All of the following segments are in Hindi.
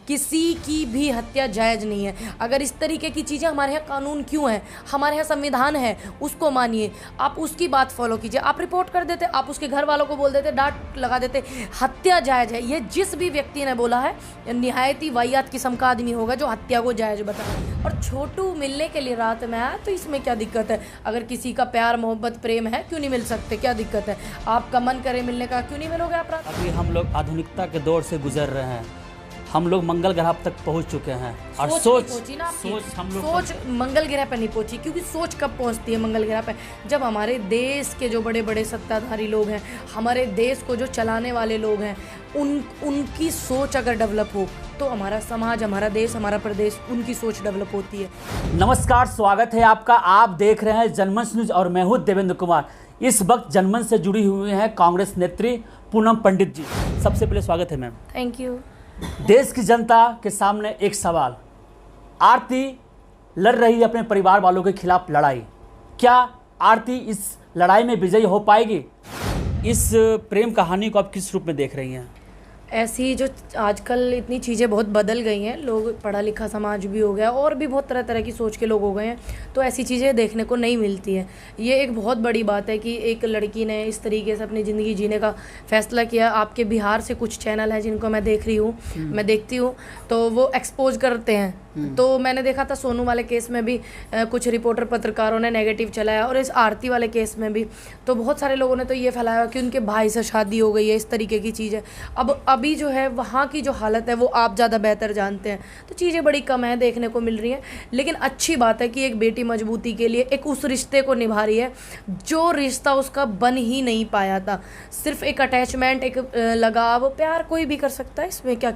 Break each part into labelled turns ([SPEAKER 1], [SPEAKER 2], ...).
[SPEAKER 1] किसी की भी हत्या जायज़ नहीं है। अगर इस तरीके की चीज़ें हमारे यहाँ कानून क्यों है, हमारे यहाँ संविधान है, उसको मानिए, आप उसकी बात फॉलो कीजिए। आप रिपोर्ट कर देते, आप उसके घर वालों को बोल देते, डांट लगा देते, हत्या जायज़ है। ये जिस भी व्यक्ति ने बोला है निहायत ही वाहियात किस्म का आदमी होगा जो हत्या को जायज़ बताए। और छोटू मिलने के लिए रात में आया तो इसमें क्या दिक्कत है? अगर किसी का प्यार मोहब्बत प्रेम है, क्यों नहीं मिल सकते? क्या दिक्कत है? आपका मन करे मिलने का, क्यों नहीं मिलोगे आप रात?
[SPEAKER 2] अभी हम लोग आधुनिकता के दौर से गुजर रहे हैं, हम लोग मंगल ग्रह तक पहुंच चुके हैं और सोच
[SPEAKER 1] मंगल ग्रह पर नहीं पहुंची, क्योंकि सोच कब पहुंचती है मंगल ग्रह पर? जब हमारे देश के जो बड़े बड़े सत्ताधारी लोग हैं, हमारे देश को जो चलाने वाले लोग हैं, उनकी सोच अगर डेवलप हो तो हमारा समाज, हमारा देश, हमारा प्रदेश, उनकी सोच डेवलप होती है।
[SPEAKER 2] नमस्कार, स्वागत है आपका। आप देख रहे हैं जनमंच न्यूज और मैं हूं देवेंद्र कुमार। इस वक्त जनमंच से जुड़ी हुई हैं कांग्रेस नेत्री पूनम पंडित जी। सबसे पहले स्वागत है मैम।
[SPEAKER 1] Thank you.
[SPEAKER 2] देश की जनता के सामने एक सवाल, आरती लड़ रही है अपने परिवार वालों के खिलाफ लड़ाई, क्या आरती इस लड़ाई में विजयी हो पाएगी? इस प्रेम कहानी को आप किस रूप में देख रही हैं?
[SPEAKER 1] ऐसी जो आजकल इतनी चीज़ें बहुत बदल गई हैं, लोग पढ़ा लिखा समाज भी हो गया और भी बहुत तरह तरह की सोच के लोग हो गए हैं, तो ऐसी चीज़ें देखने को नहीं मिलती हैं। ये एक बहुत बड़ी बात है कि एक लड़की ने इस तरीके से अपनी ज़िंदगी जीने का फ़ैसला किया। आपके बिहार से कुछ चैनल हैं जिनको मैं देख रही हूँ, मैं देखती हूँ, तो वो एक्सपोज करते हैं। तो मैंने देखा था सोनू वाले केस में भी कुछ रिपोर्टर पत्रकारों ने नेगेटिव चलाया, और इस आरती वाले केस में भी तो बहुत सारे लोगों ने तो ये फैलाया कि उनके भाई से शादी हो गई है, इस तरीके की चीज़ है। अब अभी जो है वहाँ की जो हालत है वो आप ज़्यादा बेहतर जानते हैं, तो चीज़ें बड़ी कम है देखने को मिल रही हैं। लेकिन अच्छी बात है कि एक बेटी मजबूती के लिए एक उस रिश्ते को निभा रही है जो रिश्ता उसका बन ही नहीं पाया था। सिर्फ एक अटैचमेंट, एक लगाव, प्यार कोई भी कर सकता है, इसमें क्या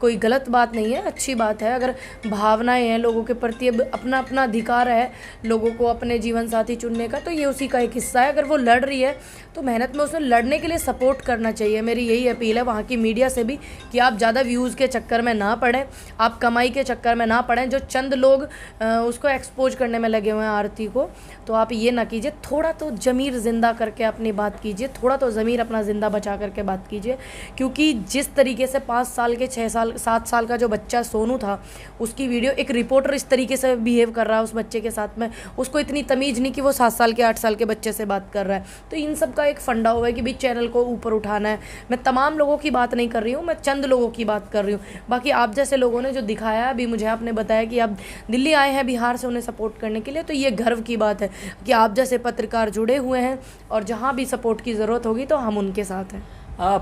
[SPEAKER 1] कोई गलत बात नहीं है, अच्छी बात है। अगर भावनाएं हैं लोगों के प्रति, अब अपना अपना अधिकार है लोगों को अपने जीवन साथी चुनने का, तो ये उसी का एक हिस्सा है। अगर वो लड़ रही है तो मेहनत में उसने लड़ने के लिए सपोर्ट करना चाहिए। मेरी यही अपील है वहाँ की मीडिया से भी कि आप ज़्यादा व्यूज़ के चक्कर में ना पड़ें, आप कमाई के चक्कर में ना पड़ें। जो चंद लोग उसको एक्सपोज करने में लगे हुए हैं आरती को, तो आप ये ना कीजिए। थोड़ा तो ज़मीर ज़िंदा करके अपनी बात कीजिए, थोड़ा तो ज़मीर अपना ज़िंदा बचा करके बात कीजिए। क्योंकि जिस तरीके से 5 साल के 6 साल 7 साल का जो बच्चा सोनू था, उसकी वीडियो एक रिपोर्टर इस तरीके से बिहेव कर रहा है उस बच्चे के साथ में, उसको इतनी तमीज़ नहीं कि वो 7 साल के 8 साल के बच्चे से बात कर रहा है। तो इन सब का एक फंडा हुआ है कि भी चैनल को ऊपर उठाना है। मैं तमाम लोगों की बात नहीं कर रही हूँ, मैं चंद लोगों की बात कर रही हूँ। बाकी आप जैसे लोगों ने जो दिखाया, अभी मुझे आपने बताया कि आप दिल्ली आए हैं बिहार से उन्हें सपोर्ट करने के लिए, तो ये गर्व की बात है कि आप जैसे पत्रकार जुड़े हुए हैं, और जहाँ भी सपोर्ट की ज़रूरत होगी तो हम उनके साथ हैं।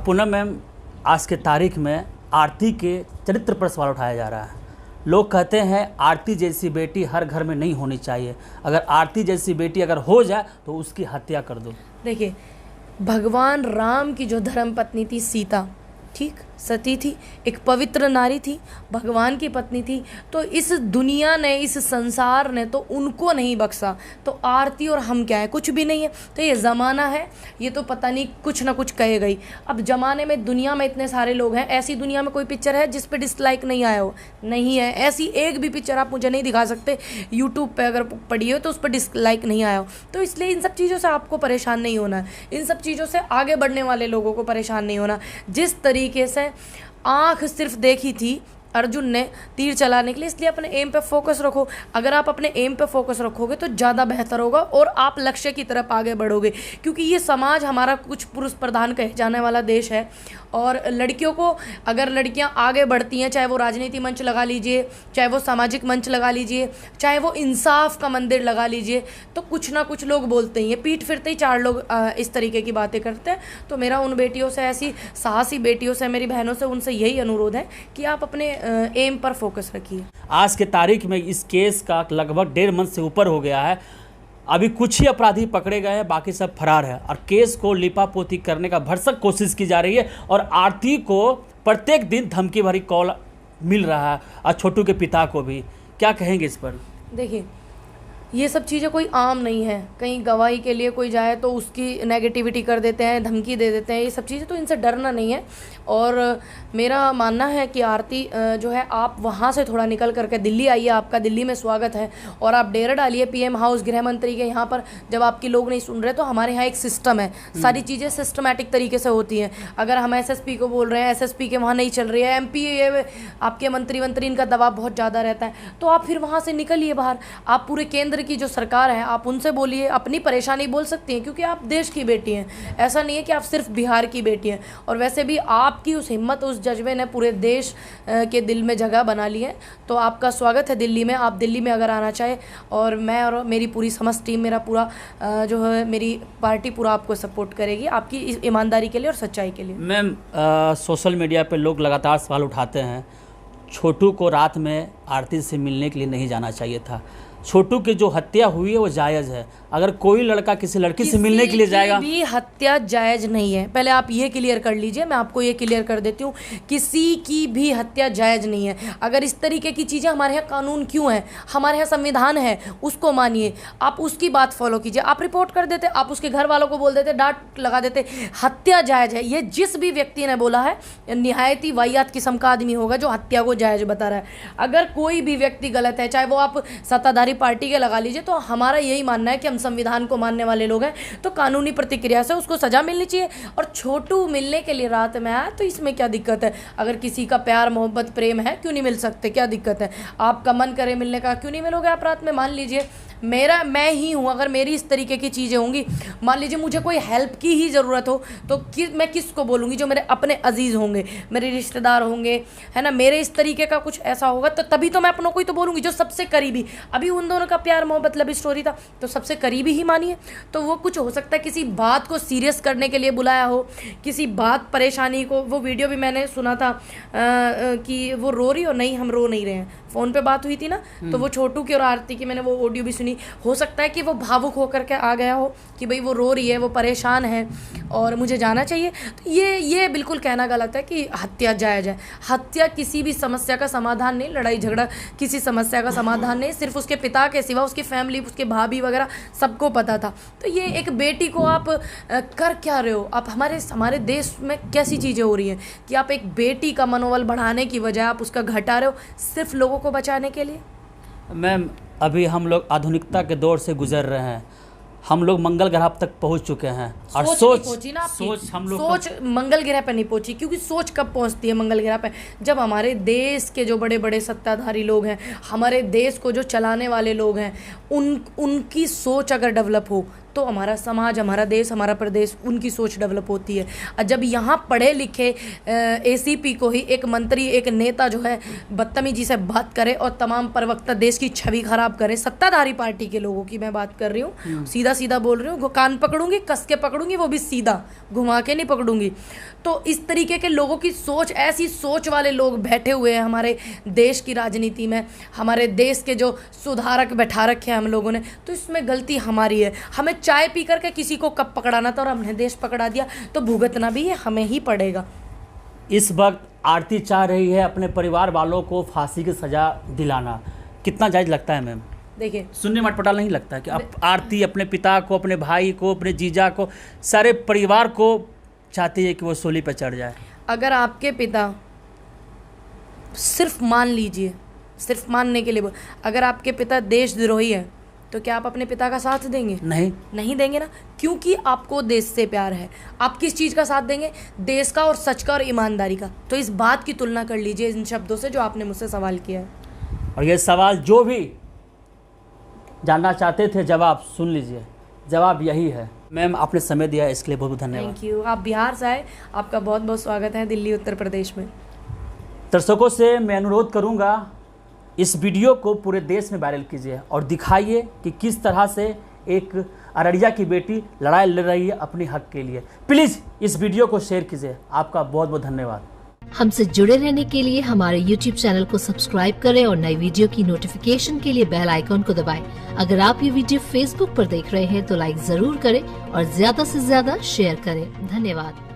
[SPEAKER 2] पूनम मैम, आज के तारीख में आरती के चरित्र पर सवाल उठाया जा रहा है। लोग कहते हैं आरती जैसी बेटी हर घर में नहीं होनी चाहिए, अगर आरती जैसी बेटी अगर हो जाए तो उसकी हत्या कर दो।
[SPEAKER 1] देखिए, भगवान राम की जो धर्म पत्नी थी सीता, ठीक, सती थी, एक पवित्र नारी थी, भगवान की पत्नी थी, तो इस दुनिया ने, इस संसार ने तो उनको नहीं बख्शा, तो आरती और हम क्या है? कुछ भी नहीं है। तो ये ज़माना है, ये तो पता नहीं कुछ ना कुछ कहेगा ही। अब ज़माने में, दुनिया में इतने सारे लोग हैं, ऐसी दुनिया में कोई पिक्चर है जिस पे डिसलाइक नहीं आया हो? नहीं है। ऐसी एक भी पिक्चर आप मुझे नहीं दिखा सकते यूट्यूब पर, अगर पड़ी हो तो उस पर डिसलाइक नहीं आया हो। तो इसलिए इन सब चीज़ों से आपको परेशान नहीं होना है, इन सब चीज़ों से आगे बढ़ने वाले लोगों को परेशान नहीं होना। जिस तरीके से आँख सिर्फ देखी थी अर्जुन ने तीर चलाने के लिए, इसलिए अपने एम पे फोकस रखो। अगर आप अपने एम पे फोकस रखोगे तो ज़्यादा बेहतर होगा और आप लक्ष्य की तरफ आगे बढ़ोगे। क्योंकि ये समाज हमारा कुछ पुरुष प्रधान कहे जाने वाला देश है, और लड़कियों को, अगर लड़कियां आगे बढ़ती हैं, चाहे वो राजनीति मंच लगा लीजिए, चाहे वो सामाजिक मंच लगा लीजिए, चाहे वो इंसाफ का मंदिर लगा लीजिए, तो कुछ ना कुछ लोग बोलते हैं, ये पीठ फिरते ही 4 लोग इस तरीके की बातें करते हैं। तो मेरा उन बेटियों से, ऐसी साहसी बेटियों से, मेरी बहनों से, उनसे यही अनुरोध है कि आप अपने एम पर फोकस रखिए।
[SPEAKER 2] आज के तारीख में इस केस का लगभग 1.5 मंथ से ऊपर हो गया है, अभी कुछ ही अपराधी पकड़े गए हैं, बाकी सब फरार है, और केस को लिपापोती करने का भरसक कोशिश की जा रही है। और आरती को प्रत्येक दिन धमकी भरी कॉल मिल रहा है, और छोटू के पिता को भी। क्या कहेंगे इस पर?
[SPEAKER 1] देखिए, ये सब चीज़ें कोई आम नहीं है। कहीं गवाही के लिए कोई जाए तो उसकी नेगेटिविटी कर देते हैं, धमकी दे देते हैं, ये सब चीज़ें, तो इनसे डरना नहीं है। और मेरा मानना है कि आरती जो है, आप वहाँ से थोड़ा निकल करके दिल्ली आइए, आपका दिल्ली में स्वागत है। और आप डेरा डालिए पीएम हाउस, गृह मंत्री के यहाँ पर। जब आपके लोग नहीं सुन रहे तो हमारे यहाँ एक सिस्टम है, सारी चीज़ें सिस्टमैटिक तरीके से होती हैं। अगर हम एसएसपी को बोल रहे हैं, एसएसपी के वहाँ नहीं चल रही है, एमपी आपके मंत्री इनका दबाव बहुत ज़्यादा रहता है, तो आप फिर वहाँ से निकलिए बाहर। आप पूरे केंद्र की जो सरकार है, आप उनसे बोलिए, अपनी परेशानी बोल सकती हैं, क्योंकि आप देश की बेटी हैं। ऐसा नहीं है कि आप सिर्फ बिहार की बेटी हैं। और वैसे भी आपकी उस हिम्मत, उस जज्बे ने पूरे देश के दिल में जगह बना ली है। तो आपका स्वागत है दिल्ली में। आप दिल्ली में अगर आना चाहे, और मैं और मेरी पूरी समस्त टीम, मेरा पूरा जो है मेरी पार्टी पूरा आपको सपोर्ट करेगी, आपकी इस ईमानदारी के लिए और सच्चाई के लिए।
[SPEAKER 2] मैम, सोशल मीडिया पे लोग लगातार सवाल उठाते हैं, छोटू को रात में आरती से मिलने के लिए नहीं जाना चाहिए था। छोटू की जो हत्या हुई है वो जायज़ है। अगर कोई लड़का किसी लड़की से मिलने के लिए जाएगा,
[SPEAKER 1] किसी भी हत्या जायज़ नहीं है। पहले आप ये क्लियर कर लीजिए, मैं आपको ये क्लियर कर देती हूँ, किसी की भी हत्या जायज़ नहीं है। अगर इस तरीके की चीज़ें, हमारे यहाँ कानून क्यों है, हमारे यहाँ संविधान है, उसको मानिए, आप उसकी बात फॉलो कीजिए। आप रिपोर्ट कर देते, आप उसके घर वालों को बोल देते, डांट लगा देते। हत्या जायज़ है, ये जिस भी व्यक्ति ने बोला है, निहायती वाहियात किस्म का आदमी होगा जो हत्या को जायज़ बता रहा है। अगर कोई भी व्यक्ति गलत है, चाहे वो आप सत्ताधारी पार्टी के लगा लीजिए, तो हमारा यही मानना है कि हम संविधान को मानने वाले लोग हैं, तो कानूनी प्रतिक्रिया से उसको सजा मिलनी चाहिए। और छोटू मिलने के लिए रात में आया तो इसमें क्या दिक्कत है? अगर किसी का प्यार, मोहब्बत, प्रेम है, क्यों नहीं मिल सकते? क्या दिक्कत है? आपका मन करे मिलने का, क्यों नहीं मिलोगे आप रात में? मान लीजिए मैं ही हूँ, अगर मेरी इस तरीके की चीज़ें होंगी, मान लीजिए मुझे कोई हेल्प की ही ज़रूरत हो, तो मैं किसको बोलूँगी? जो मेरे अपने अजीज़ होंगे, मेरे रिश्तेदार होंगे, है ना, मेरे इस तरीके का कुछ ऐसा होगा तो तभी तो मैं अपनों को ही तो बोलूँगी, जो सबसे करीबी। अभी उन दोनों का प्यार, मोहब्बत, लव स्टोरी था, तो सबसे करीबी ही मानिए। तो वो कुछ हो सकता है किसी बात को सीरियस करने के लिए बुलाया हो, किसी बात, परेशानी को। वो वीडियो भी मैंने सुना था कि वो रो रही हो, नहीं हम रो नहीं रहे हैं, फ़ोन पे बात हुई थी ना, तो वो छोटू की और आरती की मैंने वो ऑडियो भी सुनी। हो सकता है कि वो भावुक होकर के आ गया हो कि भाई वो रो रही है, वो परेशान है और मुझे जाना चाहिए। तो ये बिल्कुल कहना गलत है कि हत्या जायज़ है। हत्या किसी भी समस्या का समाधान नहीं, लड़ाई झगड़ा किसी समस्या का समाधान नहीं। सिर्फ उसके पिता के सिवा उसकी फैमिली, उसके भाभी वगैरह सबको पता था। तो ये एक बेटी को आप कर क्या रहे हो? आप हमारे देश में कैसी चीज़ें हो रही हैं कि आप एक बेटी का मनोबल बढ़ाने की बजाय आप उसका घटा रहे हो, सिर्फ लोगों को बचाने के लिए।
[SPEAKER 2] मैम, अभी हम लोग आधुनिकता के दौर से गुजर रहे हैं, हम लोग मंगल ग्रह तक पहुंच चुके हैं, और सोच
[SPEAKER 1] मंगल ग्रह पे नहीं पहुंची। क्योंकि सोच कब पहुंचती है मंगल ग्रह पे? जब हमारे देश के जो बड़े बड़े सत्ताधारी लोग हैं, हमारे देश को जो चलाने वाले लोग हैं, उनकी सोच अगर डेवलप हो तो हमारा समाज, हमारा देश, हमारा प्रदेश, उनकी सोच डेवलप होती है। और जब यहाँ पढ़े लिखे एसीपी को ही एक मंत्री, एक नेता जो है बदतमीजी से बात करे और तमाम प्रवक्ता देश की छवि खराब करे, सत्ताधारी पार्टी के लोगों की मैं बात कर रही हूँ, सीधा सीधा बोल रही हूँ, कान पकड़ूंगी, कस के पकड़ूंगी, वो भी सीधा, घुमा के नहीं पकड़ूंगी। तो इस तरीके के लोगों की सोच, ऐसी सोच वाले लोग बैठे हुए हैं हमारे देश की राजनीति में, हमारे देश के जो सुधारक बैठा रखे हैं हम लोगों ने। तो इसमें गलती हमारी है। हमें चाय पी करके किसी को कब पकड़ाना था और हमने देश पकड़ा दिया, तो भुगतना भी हमें ही पड़ेगा।
[SPEAKER 2] इस वक्त आरती चाह रही है अपने परिवार वालों को फांसी की सज़ा दिलाना, कितना जायज़ लगता है मैम?
[SPEAKER 1] देखिए,
[SPEAKER 2] सुनने में अटपटा नहीं लगता है कि अब आरती अपने पिता को, अपने भाई को, अपने जीजा को, सारे परिवार को चाहती है कि वो सूली पर चढ़ जाए?
[SPEAKER 1] अगर आपके पिता, सिर्फ मान लीजिए, सिर्फ मानने के लिए अगर आपके पिता देशद्रोही है, तो क्या आप अपने पिता का साथ देंगे? नहीं देंगे ना, क्योंकि आपको देश से प्यार है। आप किस चीज़ का साथ देंगे? देश का और सच का और ईमानदारी का। तो इस बात की तुलना कर लीजिए इन शब्दों से जो आपने मुझसे सवाल किया है।
[SPEAKER 2] और ये सवाल जो भी जानना चाहते थे, जवाब सुन लीजिए, जवाब यही है। मैम, आपने समय दिया इसके लिए बहुत बहुत धन्यवाद।
[SPEAKER 1] Thank you. आप बिहार से आए, आपका बहुत बहुत स्वागत है दिल्ली, उत्तर प्रदेश में।
[SPEAKER 2] दर्शकों से मैं अनुरोध करूंगा, इस वीडियो को पूरे देश में वायरल कीजिए और दिखाइए कि किस तरह से एक अररिया की बेटी लड़ाई लड़ रही है अपने हक के लिए। प्लीज़ इस वीडियो को शेयर कीजिए। आपका बहुत बहुत धन्यवाद।
[SPEAKER 3] हमसे जुड़े रहने के लिए हमारे YouTube चैनल को सब्सक्राइब करें और नई वीडियो की नोटिफिकेशन के लिए बेल आइकॉन को दबाएं। अगर आप ये वीडियो Facebook पर देख रहे हैं तो लाइक जरूर करें और ज्यादा से ज्यादा शेयर करें। धन्यवाद।